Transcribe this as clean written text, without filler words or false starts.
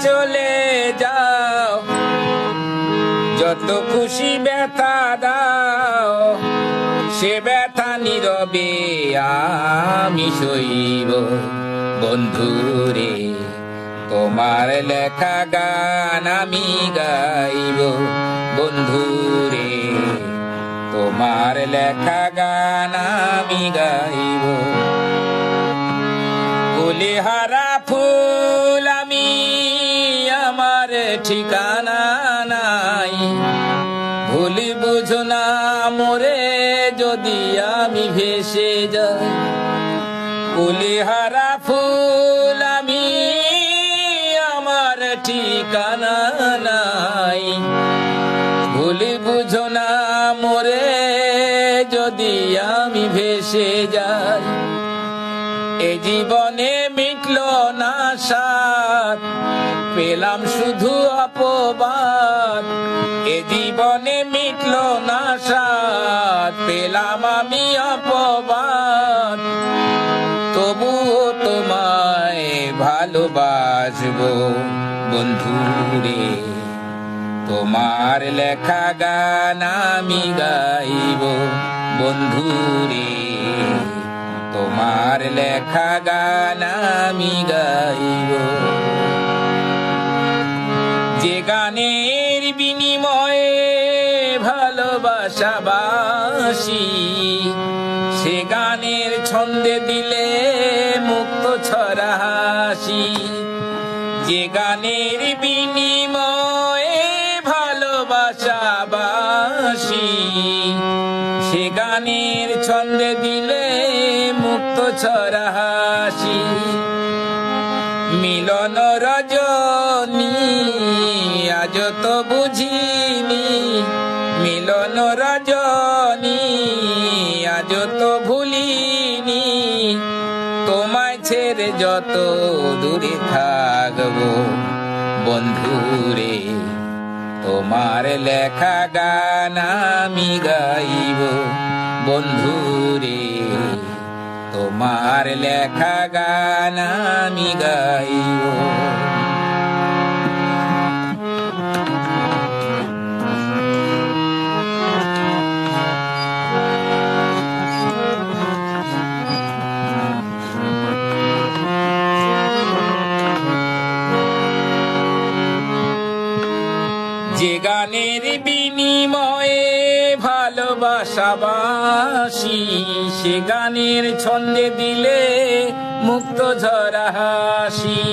চলে যাও, যত খুশি ব্যথা দাও, সে ব্যথা নীরবে আমি সইব। বন্ধুরে তোমার লেখা গান আমি গাইব। বন্ধুরে তোমার লেখা গান আমি গাইব। কুলেহারা ফুল আমি, আমার ঠিকানা নাই। ভুল বুঝো না মোরে যদি আমি ভেসে যাই। কুলেহারা ফুল আমি, আমার ঠিকানা নাই। ভুল বুঝো না মোরে যদি আমি ভেসে যাই। এ জীবনে মিটল না স্বাদ, পেলাম শুধু অপবাদ। এ জীবনে মিটল না স্বাদ, পেলাম আমি অপবাদ। তবুও তোমায় ভালোবাসবো বন্ধুরে, তোমার লেখা গান আমি গাইব। বন্ধুরে তোমার লেখা গান আমি গাইব। যে গানের বিনিময়ে ভালোবাসাবাসি, সে গানের ছন্দে দিলে মুক্ত ছড়া হাসি। যে গানের বিনিময়ে ভালোবাসাবাসি, সে গানের ছন্দে দিলে মুক্ত ছড়া হাসি। মিলন রজনী আজ তো বুঝিনি, মিলন রজনী আজ তো ভুলিনি। তোমায় ছেড়ে যত দূরে থাকবো বন্ধুরে, তোমার লেখা গান আমি গাইব। বন্ধুরে তোমার লেখা গান আমি গাইব। যে গানের বিনিময়ে ভালোবাসাবাসি, সে গানের ছন্দে দিলে মুক্ত ঝরা হাসি।